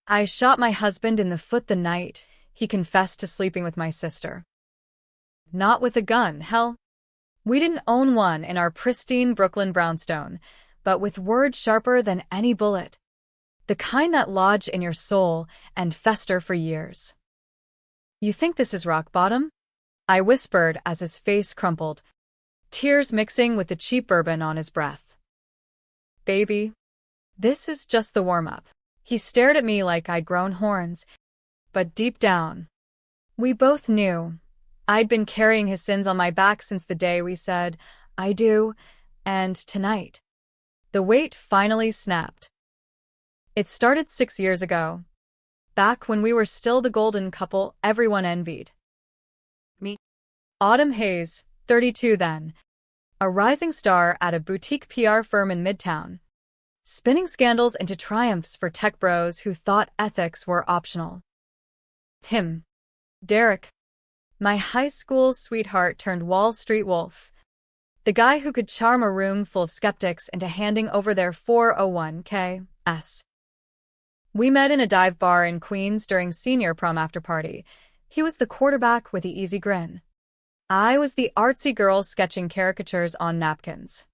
I shot my husband in the foot the night he confessed to sleeping with my sister. Not with a gun, hell. We didn't own one in our pristine Brooklyn brownstone, but with words sharper than any bullet. The kind that lodge in your soul and fester for years. You think this is rock bottom? I whispered as his face crumpled, tears mixing with the cheap bourbon on his breath. Baby, this is just the warm-up. He stared at me like I'd grown horns, but deep down, we both knew I'd been carrying his sins on my back since the day we said, I do, and tonight. The weight finally snapped. It started 6 years ago, back when we were still the golden couple everyone envied. Me. Autumn Hayes, 32 then, a rising star at a boutique PR firm in Midtown, spinning scandals into triumphs for tech bros who thought ethics were optional. Him. Derek. My high school sweetheart turned Wall Street wolf. The guy who could charm a room full of skeptics into handing over their 401(k)s. We met in a dive bar in Queens during senior prom after party. He was the quarterback with the easy grin. I was the artsy girl sketching caricatures on napkins.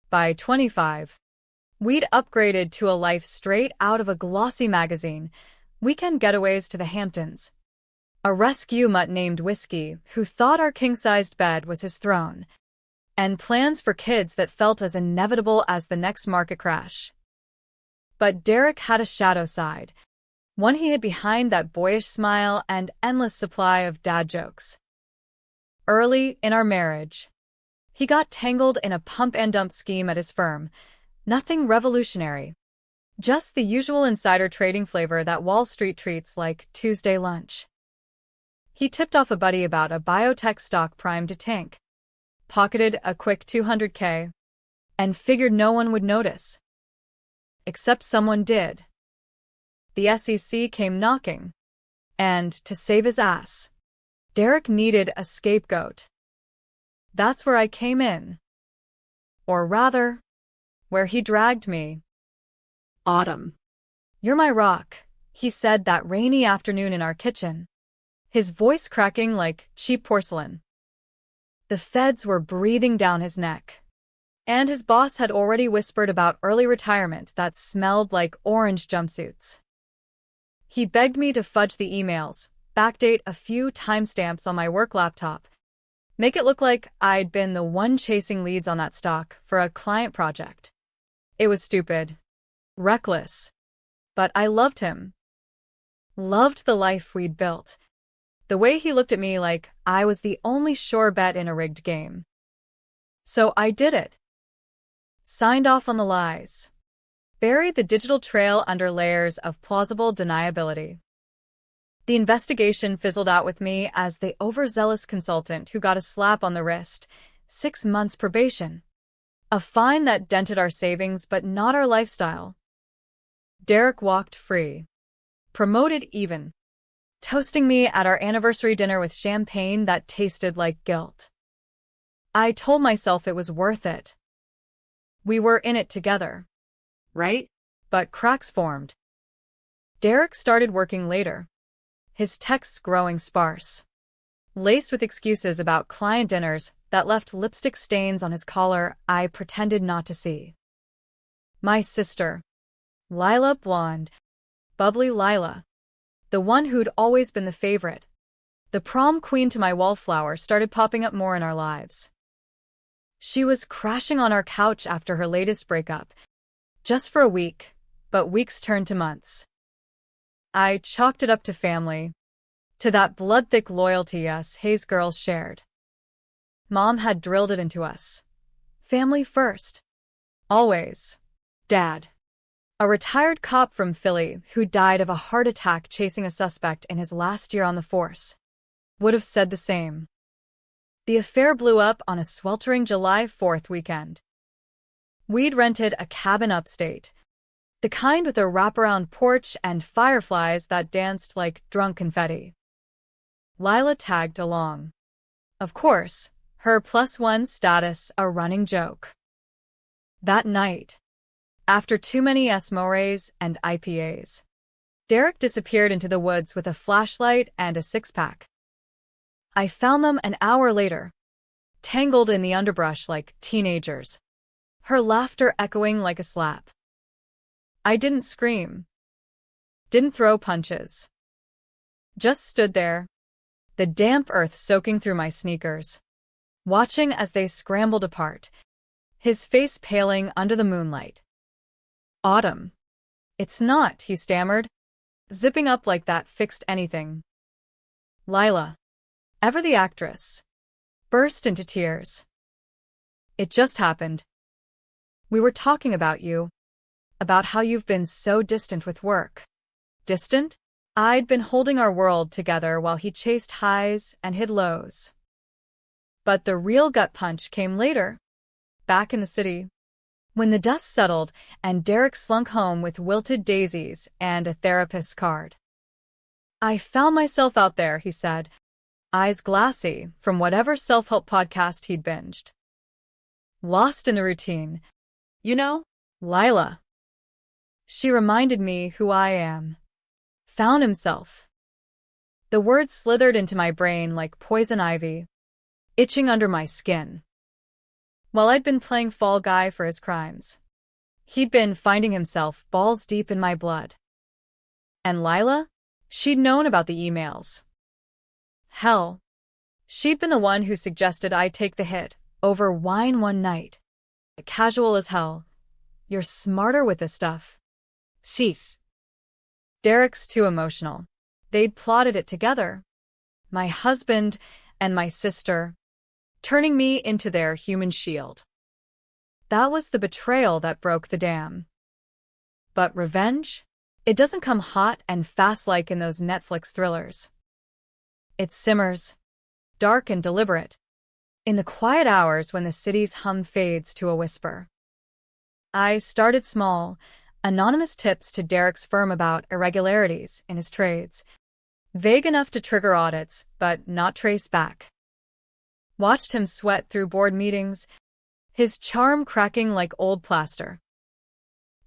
By 25, we'd upgraded to a life straight out of a glossy magazine, weekend getaways to the Hamptons. A rescue mutt named Whiskey who thought our king-sized bed was his throne, and plans for kids that felt as inevitable as the next market crash. But Derek had a shadow side, one he hid behind that boyish smile and endless supply of dad jokes. Early in our marriage, he got tangled in a pump-and-dump scheme at his firm. Nothing revolutionary, just the usual insider trading flavor that Wall Street treats like Tuesday lunch. He tipped off a buddy about a biotech stock primed to tank, pocketed a quick $200K, and figured no one would notice. Except someone did. The SEC came knocking, and to save his ass, Derek needed a scapegoat. That's where I came in. Or rather, where he dragged me. Autumn. You're my rock, he said that rainy afternoon in our kitchen, his voice cracking like cheap porcelain. The feds were breathing down his neck, and his boss had already whispered about early retirement that smelled like orange jumpsuits. He begged me to fudge the emails, backdate a few timestamps on my work laptop, make it look like I'd been the one chasing leads on that stock for a client project. It was stupid, reckless, but I loved him. Loved the life we'd built. The way he looked at me like I was the only sure bet in a rigged game. So I did it. Signed off on the lies. Buried the digital trail under layers of plausible deniability. The investigation fizzled out with me as the overzealous consultant who got a slap on the wrist, 6 months probation. A fine that dented our savings but not our lifestyle. Derek walked free. Promoted even. Toasting me at our anniversary dinner with champagne that tasted like guilt. I told myself it was worth it. We were in it together. Right? But cracks formed. Derek started working later, his texts growing sparse, laced with excuses about client dinners that left lipstick stains on his collar I pretended not to see. My sister, Lila Blonde, bubbly Lila, the one who'd always been the favorite, the prom queen to my wallflower, started popping up more in our lives. She was crashing on our couch after her latest breakup, just for a week, but weeks turned to months. I chalked it up to family, to that blood-thick loyalty us Hayes girls shared. Mom had drilled it into us. Family first. Always. Dad, a retired cop from Philly who died of a heart attack chasing a suspect in his last year on the force, would have said the same. The affair blew up on a sweltering July 4th weekend. We'd rented a cabin upstate, the kind with a wraparound porch and fireflies that danced like drunk confetti. Lila tagged along. Of course, her +1 status a running joke. That night, after too many esmores and IPAs, Derek disappeared into the woods with a flashlight and a six-pack. I found them an hour later, tangled in the underbrush like teenagers, her laughter echoing like a slap. I didn't scream, didn't throw punches. Just stood there, the damp earth soaking through my sneakers, watching as they scrambled apart, his face paling under the moonlight. Autumn. It's not, he stammered, zipping up like that fixed anything. Lila, ever the actress, burst into tears. It just happened. We were talking about you, about how you've been so distant with work. Distant? I'd been holding our world together while he chased highs and hid lows. But the real gut punch came later, back in the city, when the dust settled and Derek slunk home with wilted daisies and a therapist's card. I found myself out there, he said, eyes glassy from whatever self-help podcast he'd binged. Lost in the routine. You know, Lila. She reminded me who I am. Found himself. The words slithered into my brain like poison ivy, itching under my skin. While I'd been playing fall guy for his crimes, he'd been finding himself balls deep in my blood. And Lila? She'd known about the emails. Hell, she'd been the one who suggested I take the hit over wine one night. Casual as hell. You're smarter with this stuff. cease. Derek's too emotional. They'd plotted it together. My husband and my sister, turning me into their human shield. That was the betrayal that broke the dam. But revenge? It doesn't come hot and fast like in those Netflix thrillers. It simmers, dark and deliberate, in the quiet hours when the city's hum fades to a whisper. I started small, anonymous tips to Derek's firm about irregularities in his trades, vague enough to trigger audits, but not trace back. Watched him sweat through board meetings, his charm cracking like old plaster.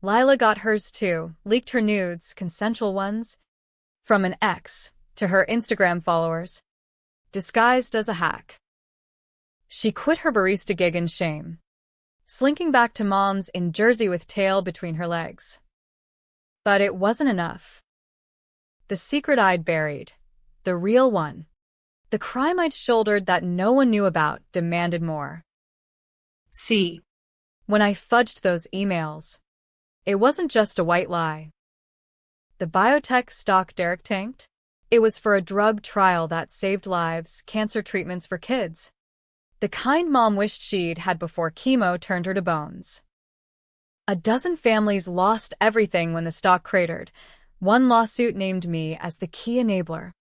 Lila got hers too, leaked her nudes, consensual ones, from an ex to her Instagram followers, disguised as a hack. She quit her barista gig in shame, slinking back to mom's in Jersey with tail between her legs. But it wasn't enough. The secret I'd buried, the real one, the crime I'd shouldered that no one knew about, demanded more. See. When I fudged those emails, it wasn't just a white lie. The biotech stock Derek tanked? It was for a drug trial that saved lives, cancer treatments for kids. The kind mom wished she'd had before chemo turned her to bones. A dozen families lost everything when the stock cratered. One lawsuit named me as the key enabler.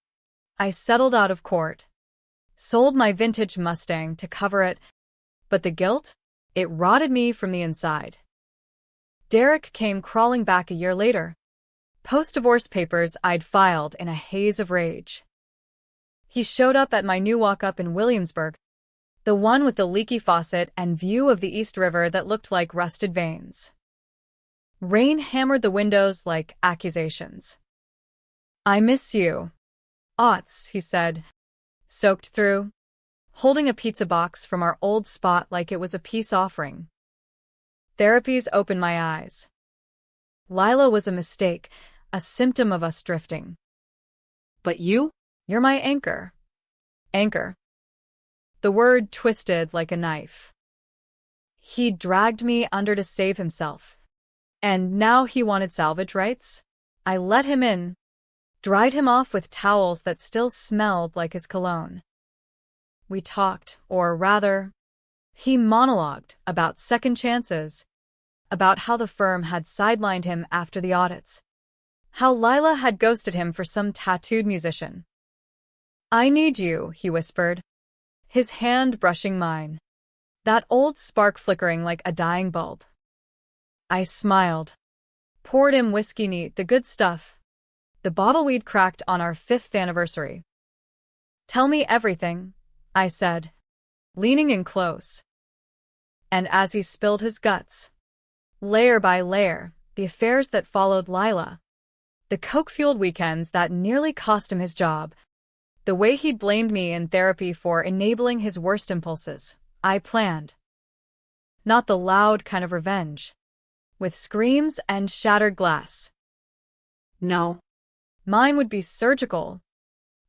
I settled out of court, sold my vintage Mustang to cover it, but the guilt? It rotted me from the inside. Derek came crawling back a year later, post-divorce papers I'd filed in a haze of rage. He showed up at my new walk-up in Williamsburg, the one with the leaky faucet and view of the East River that looked like rusted veins. Rain hammered the windows like accusations. I miss you. Aughts, he said, soaked through, holding a pizza box from our old spot like it was a peace offering. Therapies opened my eyes. Lila was a mistake, a symptom of us drifting. But you? You're my anchor. Anchor. The word twisted like a knife. He dragged me under to save himself. And now he wanted salvage rights? I let him in, dried him off with towels that still smelled like his cologne. We talked, or rather, he monologued about second chances, about how the firm had sidelined him after the audits, how Lila had ghosted him for some tattooed musician. I need you, he whispered, his hand brushing mine, that old spark flickering like a dying bulb. I smiled, poured him whiskey neat, the good stuff, the bottle we'd cracked on our 5th anniversary. Tell me everything, I said, leaning in close. And as he spilled his guts, layer by layer, the affairs that followed Lila, The coke-fueled weekends that nearly cost him his job. The way he'd blamed me in therapy for enabling his worst impulses. I planned. Not the loud kind of revenge. With screams and shattered glass. No. Mine would be surgical.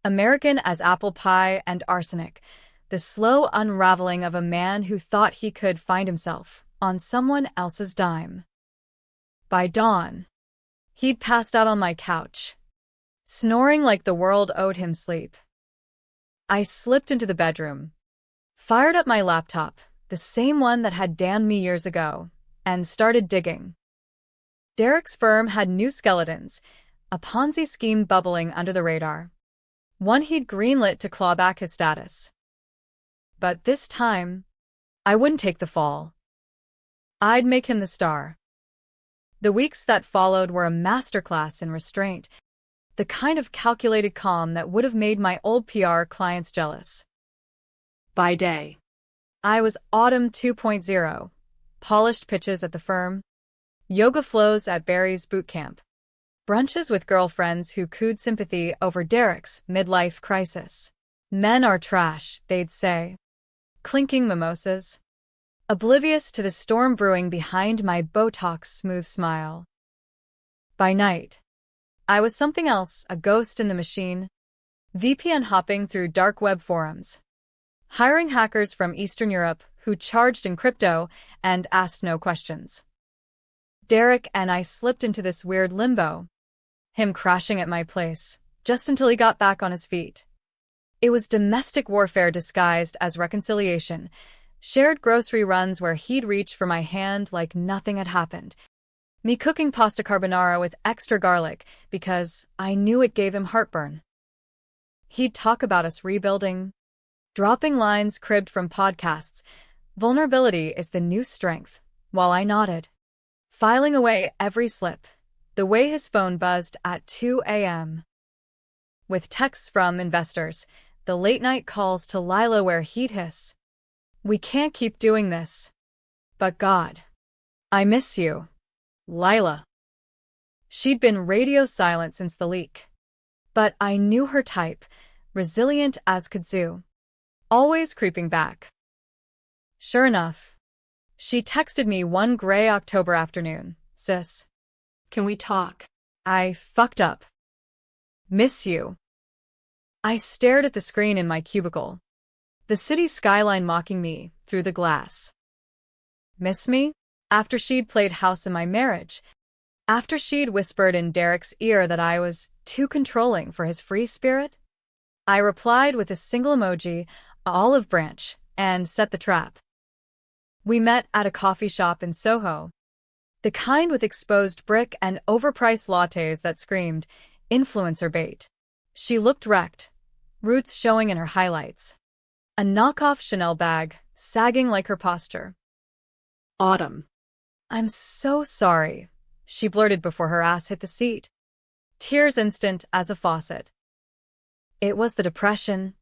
American as apple pie and arsenic. The slow unraveling of a man who thought he could find himself on someone else's dime. By dawn, he'd passed out on my couch, snoring like the world owed him sleep. I slipped into the bedroom, fired up my laptop, the same one that had damned me years ago, and started digging. Derek's firm had new skeletons, a Ponzi scheme bubbling under the radar. One he'd greenlit to claw back his status. But this time, I wouldn't take the fall. I'd make him the star. The weeks that followed were a masterclass in restraint, the kind of calculated calm that would have made my old PR clients jealous. By day, I was Autumn 2.0, polished pitches at the firm, yoga flows at Barry's boot camp, brunches with girlfriends who cooed sympathy over Derek's midlife crisis. Men are trash, they'd say. Clinking mimosas. Oblivious to the storm brewing behind my Botox-smooth smile. By night, I was something else, a ghost in the machine, VPN hopping through dark web forums, hiring hackers from Eastern Europe who charged in crypto and asked no questions. Derek and I slipped into this weird limbo, him crashing at my place, just until he got back on his feet. It was domestic warfare disguised as reconciliation, shared grocery runs where he'd reach for my hand like nothing had happened, me cooking pasta carbonara with extra garlic because I knew it gave him heartburn. He'd talk about us rebuilding, dropping lines cribbed from podcasts. Vulnerability is the new strength, while I nodded, filing away every slip, the way his phone buzzed at 2 a.m. With texts from investors, the late-night calls to Lila where he'd hiss, "We can't keep doing this. But God, I miss you, Lila." She'd been radio silent since the leak. But I knew her type, resilient as kudzu, always creeping back. Sure enough, she texted me one gray October afternoon, "Sis, can we talk? I fucked up. Miss you." I stared at the screen in my cubicle, the city skyline mocking me through the glass. Miss me? After she'd played house in my marriage, after she'd whispered in Derek's ear that I was too controlling for his free spirit? I replied with a single emoji, a olive branch, and set the trap. We met at a coffee shop in Soho, the kind with exposed brick and overpriced lattes that screamed, influencer bait. She looked wrecked, roots showing in her highlights. A knockoff Chanel bag, sagging like her posture. Autumn. "I'm so sorry," she blurted before her ass hit the seat. Tears instant as a faucet. It was the depression.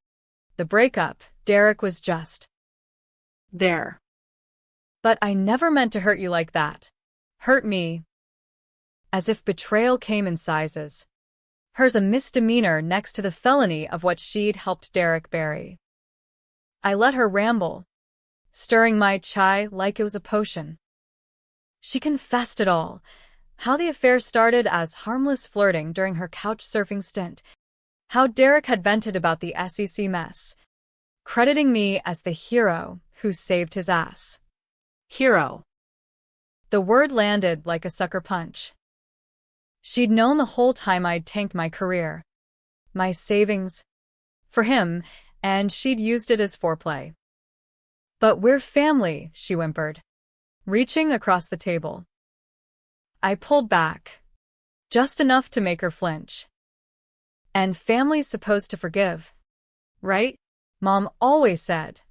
The breakup. Derek was just there. But I never meant to hurt you like that. Hurt me. As if betrayal came in sizes. Hers a misdemeanor next to the felony of what she'd helped Derek bury. I let her ramble, stirring my chai like it was a potion. She confessed it all, how the affair started as harmless flirting during her couch surfing stint, how Derek had vented about the SEC mess, crediting me as the hero who saved his ass. Hero. The word landed like a sucker punch. She'd known the whole time I'd tanked my career, my savings, for him, and she'd used it as foreplay. "But we're family," she whimpered, reaching across the table. I pulled back, just enough to make her flinch. "And family's supposed to forgive, right? Mom always said."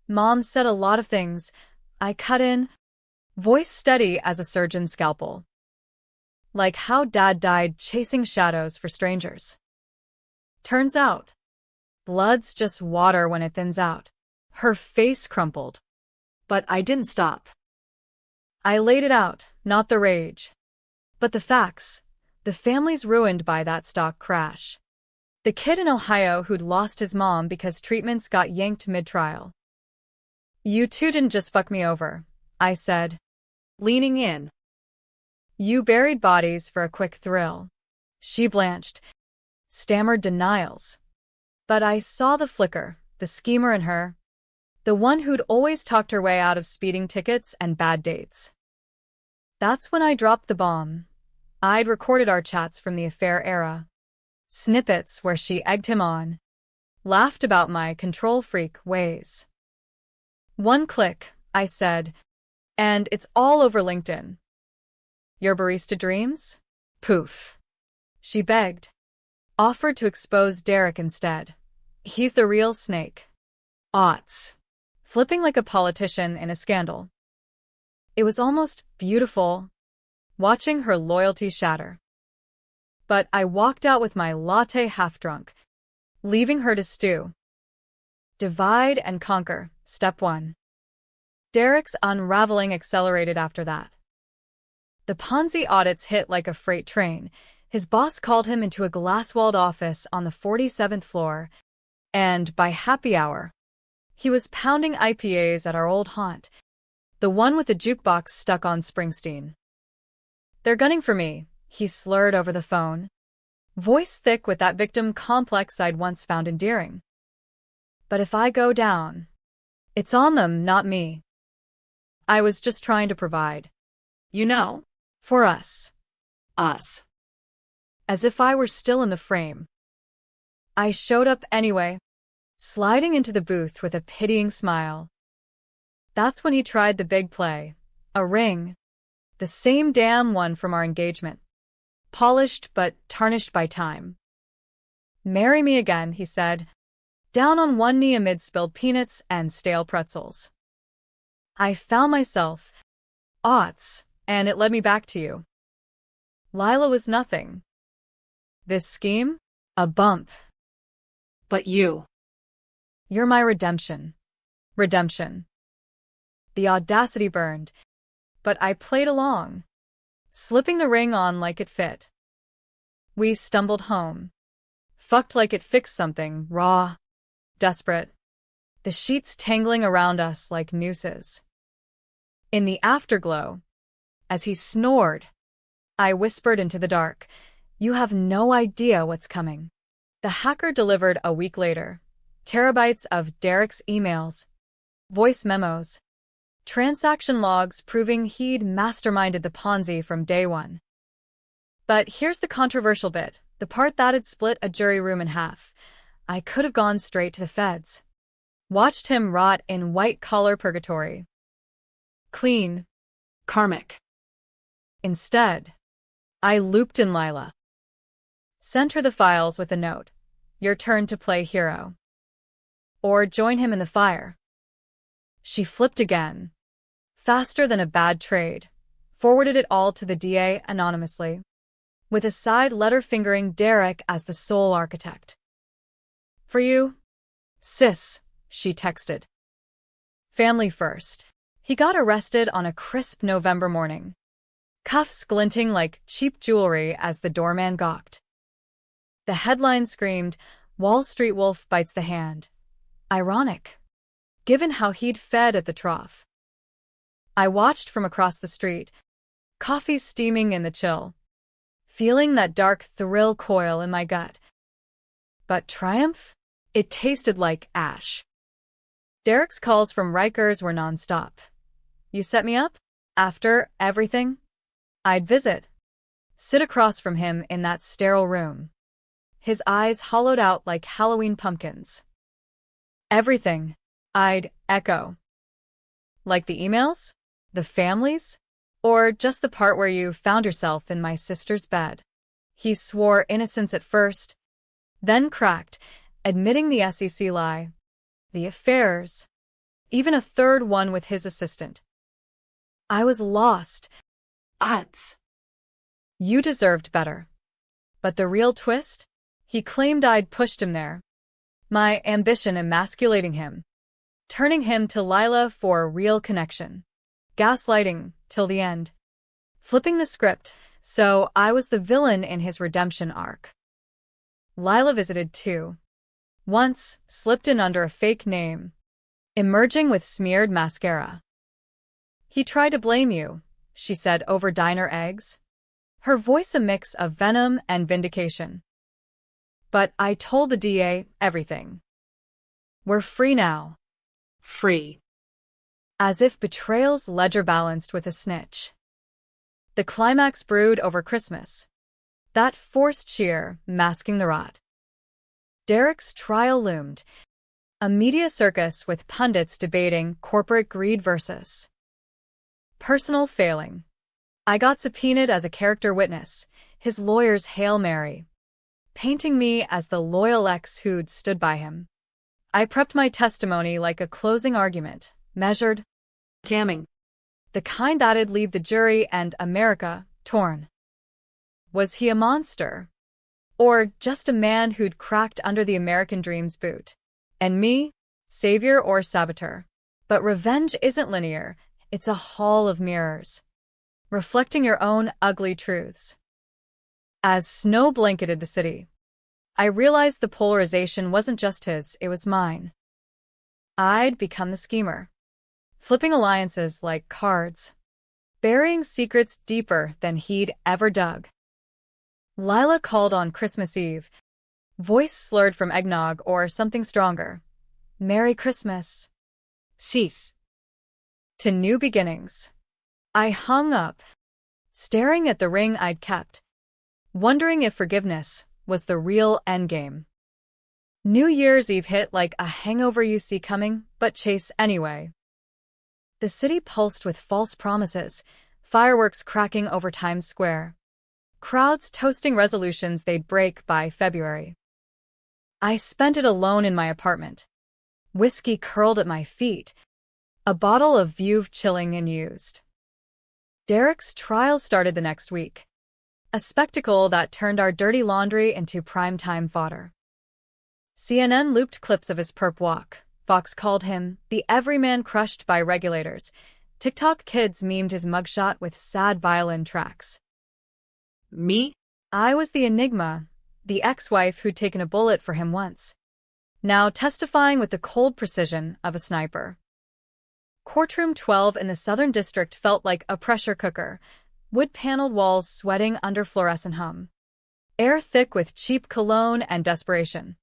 Mom said a lot of things. I cut in, voice steady as a surgeon's scalpel. Like how Dad died chasing shadows for strangers. Turns out, blood's just water when it thins out. Her face crumpled. But I didn't stop. I laid it out, not the rage, but the facts, The family's ruined by that stock crash. The kid in Ohio who'd lost his mom because treatments got yanked mid-trial. You two didn't just fuck me over, I said, leaning in. You buried bodies for a quick thrill. She blanched, stammered denials. But I saw the flicker, the schemer in her. The one who'd always talked her way out of speeding tickets and bad dates. That's when I dropped the bomb. I'd recorded our chats from the affair era. Snippets where she egged him on, laughed about my control freak ways. One click, I said, and it's all over LinkedIn. Your barista dreams? Poof. She begged. Offered to expose Derek instead. He's the real snake. Aughts. Flipping like a politician in a scandal. It was almost beautiful, watching her loyalty shatter. But I walked out with my latte half-drunk, leaving her to stew. Divide and conquer, step 1. Derek's unraveling accelerated after that. The Ponzi audits hit like a freight train. His boss called him into a glass-walled office on the 47th floor, and by happy hour, he was pounding IPAs at our old haunt, the one with the jukebox stuck on Springsteen. They're gunning for me, he slurred over the phone, voice thick with that victim complex I'd once found endearing. But if I go down, it's on them, not me. I was just trying to provide. You know, for us. Us. As if I were still in the frame. I showed up anyway, sliding into the booth with a pitying smile. That's when he tried the big play. A ring. The same damn one from our engagement. Polished but tarnished by time. Marry me again, he said, down on one knee amid spilled peanuts and stale pretzels. I found myself, aughts, and it led me back to you. Lila was nothing. This scheme? A bump. But you. You're my redemption. Redemption. The audacity burned, but I played along, slipping the ring on like it fit. We stumbled home. Fucked like it fixed something, raw, desperate. The sheets tangling around us like nooses. In the afterglow, as he snored, I whispered into the dark, you have no idea what's coming. The hacker delivered a week later. Terabytes of Derek's emails, voice memos, transaction logs proving he'd masterminded the Ponzi from day one. But here's the controversial bit, the part that'd split a jury room in half. I could have gone straight to the feds. Watched him rot in white-collar purgatory. Clean. Karmic. Instead, I looped in Lila. Sent her the files with a note. Your turn to play hero. Or join him in the fire. She flipped again. Faster than a bad trade. Forwarded it all to the DA anonymously, with a side letter fingering Derek as the sole architect. For you, sis, she texted. Family first. He got arrested on a crisp November morning. Cuffs glinting like cheap jewelry as the doorman gawked. The headline screamed, Wall Street Wolf bites the hand. Ironic, given how he'd fed at the trough. I watched from across the street, coffee steaming in the chill, feeling that dark thrill coil in my gut. But triumph? It tasted like ash. Derek's calls from Rikers were nonstop. You set me up? After everything? I'd visit. Sit across from him in that sterile room. His eyes hollowed out like Halloween pumpkins. Everything, I'd echo. Like the emails? The families? Or just the part where you found yourself in my sister's bed? He swore innocence at first, then cracked, admitting the SEC lie. The affairs. Even a third one with his assistant. I was lost. Odds. You deserved better. But the real twist? He claimed I'd pushed him there. My ambition emasculating him. Turning him to Lila for a real connection. Gaslighting, till the end. Flipping the script, so I was the villain in his redemption arc. Lila visited too. Once, slipped in under a fake name, emerging with smeared mascara. "He tried to blame you," she said over diner eggs, her voice a mix of venom and vindication. "But I told the DA everything. We're free now." Free. As if betrayal's ledger balanced with a snitch. The climax brewed over Christmas. That forced cheer masking the rot. Derek's trial loomed. A media circus with pundits debating corporate greed versus personal failing. I got subpoenaed as a character witness, his lawyer's Hail Mary, painting me as the loyal ex who'd stood by him. I prepped my testimony like a closing argument, measured, Camming. the kind that'd leave the jury and America torn. Was he a monster? Or just a man who'd cracked under the American dream's boot? And me, savior or saboteur? But revenge isn't linear, it's a hall of mirrors, reflecting your own ugly truths. As snow blanketed the city, I realized the polarization wasn't just his, it was mine. I'd become the schemer, flipping alliances like cards, burying secrets deeper than he'd ever dug. Lila called on Christmas Eve, voice slurred from eggnog or something stronger. "Merry Christmas." Cease. To new beginnings. I hung up, staring at the ring I'd kept, wondering if forgiveness was the real endgame. New Year's Eve hit like a hangover you see coming, but chase anyway. The city pulsed with false promises, fireworks cracking over Times Square, crowds toasting resolutions they'd break by February. I spent it alone in my apartment, whiskey curled at my feet, a bottle of Veuve chilling and used. Derek's trial started the next week, a spectacle that turned our dirty laundry into primetime fodder. CNN looped clips of his perp walk. Fox called him the everyman crushed by regulators. TikTok kids memed his mugshot with sad violin tracks. Me? I was the enigma, the ex-wife who'd taken a bullet for him once, now testifying with the cold precision of a sniper. Courtroom 12 in the Southern District felt like a pressure cooker, wood-paneled walls sweating under fluorescent hum, air thick with cheap cologne and desperation.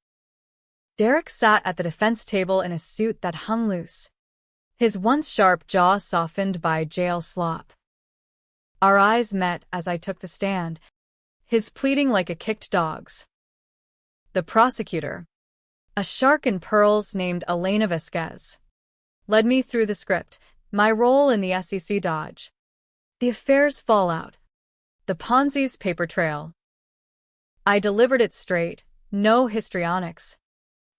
Derek sat at the defense table in a suit that hung loose, his once sharp jaw softened by jail slop. Our eyes met as I took the stand, his pleading like a kicked dog's. The prosecutor, a shark in pearls named Elena Vasquez, led me through the script, my role in the SEC dodge, the affair's fallout, the Ponzi's paper trail. I delivered it straight, no histrionics,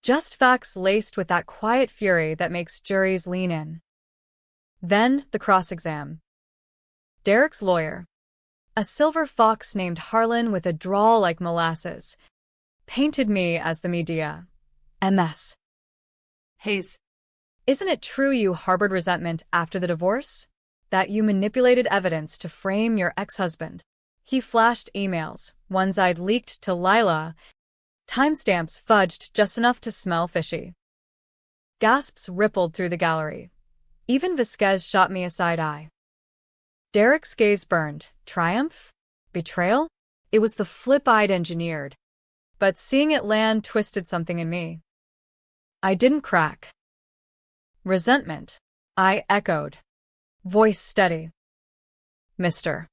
just facts laced with that quiet fury that makes juries lean in. Then the cross-exam. Derek's lawyer, a silver fox named Harlan with a drawl like molasses, painted me as the media. MS. Hayes. Isn't it true you harbored resentment after the divorce? That you manipulated evidence to frame your ex-husband? He flashed emails, ones I'd leaked to Lila, timestamps fudged just enough to smell fishy. Gasps rippled through the gallery. Even Vasquez shot me a side eye. Derek's gaze burned. Triumph? Betrayal? It was the flip I'd engineered. But seeing it land twisted something in me. I didn't crack. Resentment, I echoed, voice steady. Mr.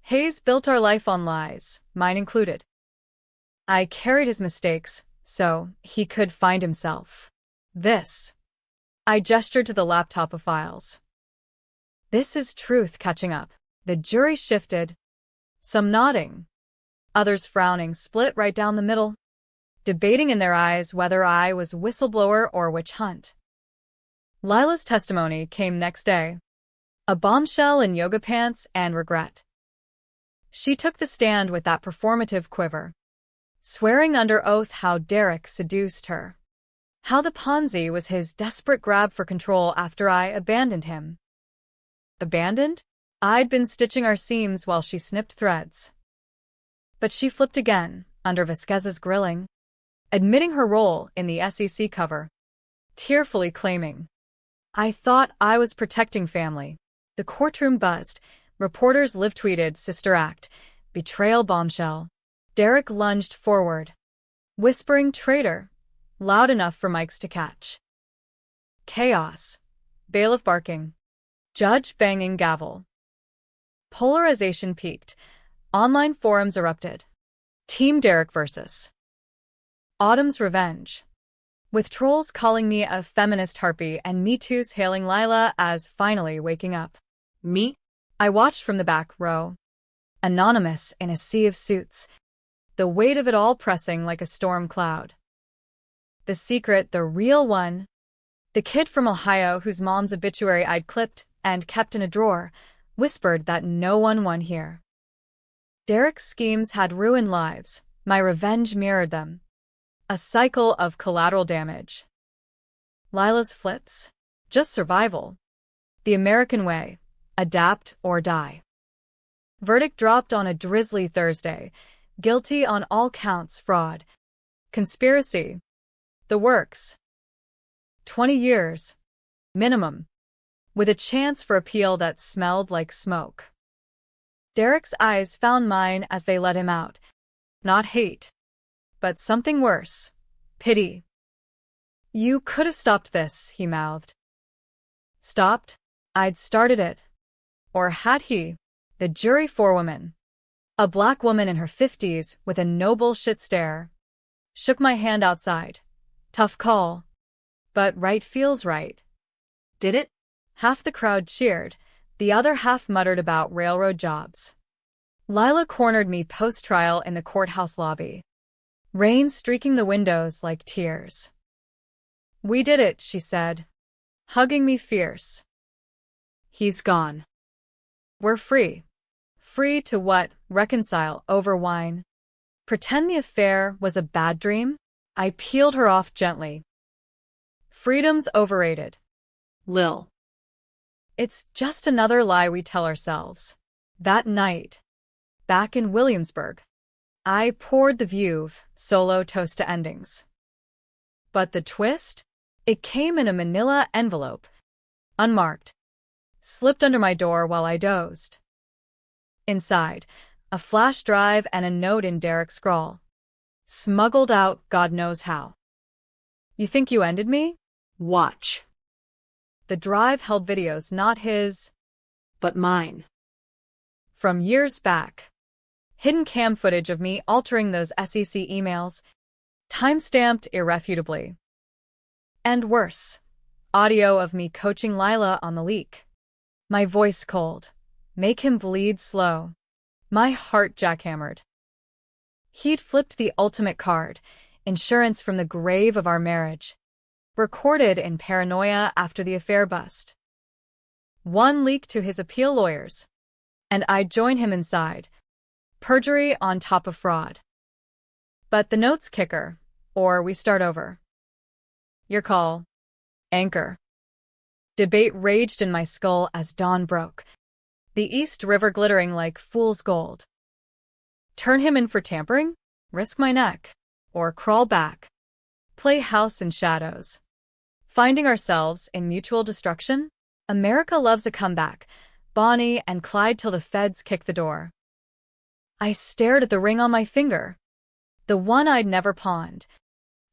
Hayes built our life on lies, mine included. I carried his mistakes, so he could find himself. This. I gestured to the laptop of files. This is truth catching up. The jury shifted, some nodding, others frowning, split right down the middle, debating in their eyes whether I was whistleblower or witch hunt. Lila's testimony came next day, a bombshell in yoga pants and regret. She took the stand with that performative quiver, swearing under oath how Derek seduced her, how the Ponzi was his desperate grab for control after I abandoned him. Abandoned? I'd been stitching our seams while she snipped threads. But she flipped again, under Vasquez's grilling, admitting her role in the SEC cover, tearfully claiming, "I thought I was protecting family." The courtroom buzzed. Reporters live-tweeted Sister Act, betrayal bombshell. Derek lunged forward, whispering traitor, loud enough for mics to catch. Chaos. Bailiff barking. Judge banging gavel. Polarization peaked. Online forums erupted. Team Derek versus Autumn's Revenge. With trolls calling me a feminist harpy and Me Too's hailing Lila as finally waking up. Me? I watched from the back row. Anonymous in a sea of suits. The weight of it all pressing like a storm cloud. The secret, the real one. The kid from Ohio whose mom's obituary I'd clipped and kept in a drawer, whispered that no one won here. Derek's schemes had ruined lives. My revenge mirrored them. A cycle of collateral damage. Lila's flips. Just survival. The American way. Adapt or die. Verdict dropped on a drizzly Thursday. Guilty on all counts: fraud, conspiracy, the works. 20 years. Minimum. With a chance for appeal that smelled like smoke. Derek's eyes found mine as they let him out. Not hate, but something worse. Pity. "You could have stopped this," he mouthed. Stopped? I'd started it. Or had he? The jury forewoman, a black woman in her 50s with a no bullshit stare, shook my hand outside. Tough call. But right feels right. Did it? Half the crowd cheered, the other half muttered about railroad jobs. Lila cornered me post-trial in the courthouse lobby. Rain streaking the windows like tears. "We did it," she said, hugging me fierce. He's gone. We're free. Free to what? Reconcile over wine. Pretend the affair was a bad dream? I peeled her off gently. Freedom's overrated. Lil. It's just another lie we tell ourselves. That night, back in Williamsburg, I poured the View solo toast to endings. But the twist? It came in a manila envelope, unmarked, slipped under my door while I dozed. Inside, a flash drive and a note in Derek's scrawl. Smuggled out God knows how. "You think you ended me?" Watch. The drive held videos, not his, but mine. From years back. Hidden cam footage of me altering those SEC emails, time-stamped irrefutably. And worse, audio of me coaching Lila on the leak. My voice cold. Make him bleed slow. My heart jackhammered. He'd flipped the ultimate card, insurance from the grave of our marriage. Recorded in paranoia after the affair bust. One leak to his appeal lawyers. And I'd join him inside. Perjury on top of fraud. But the note's kicker, or we start over. Your call. Anchor. Debate raged in my skull as dawn broke. The East River glittering like fool's gold. Turn him in for tampering? Risk my neck. Or crawl back. Play house in shadows. Finding ourselves in mutual destruction? America loves a comeback. Bonnie and Clyde till the feds kick the door. I stared at the ring on my finger, the one I'd never pawned,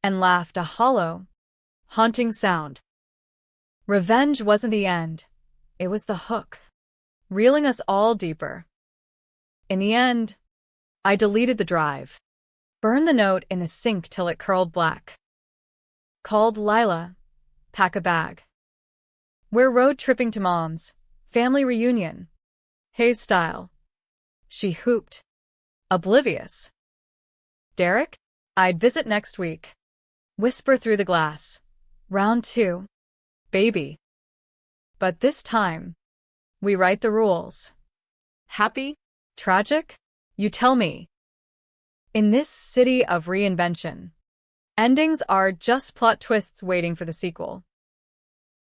and laughed a hollow, haunting sound. Revenge wasn't the end. It was the hook, reeling us all deeper. In the end, I deleted the drive, burned the note in the sink till it curled black. Called Lila, pack a bag. We're road tripping to Mom's, family reunion. Hayes style. She hooped, oblivious. Derek? I'd visit next week. Whisper through the glass. Round 2. Baby. But this time, we write the rules. Happy? Tragic? You tell me. In this city of reinvention, endings are just plot twists waiting for the sequel.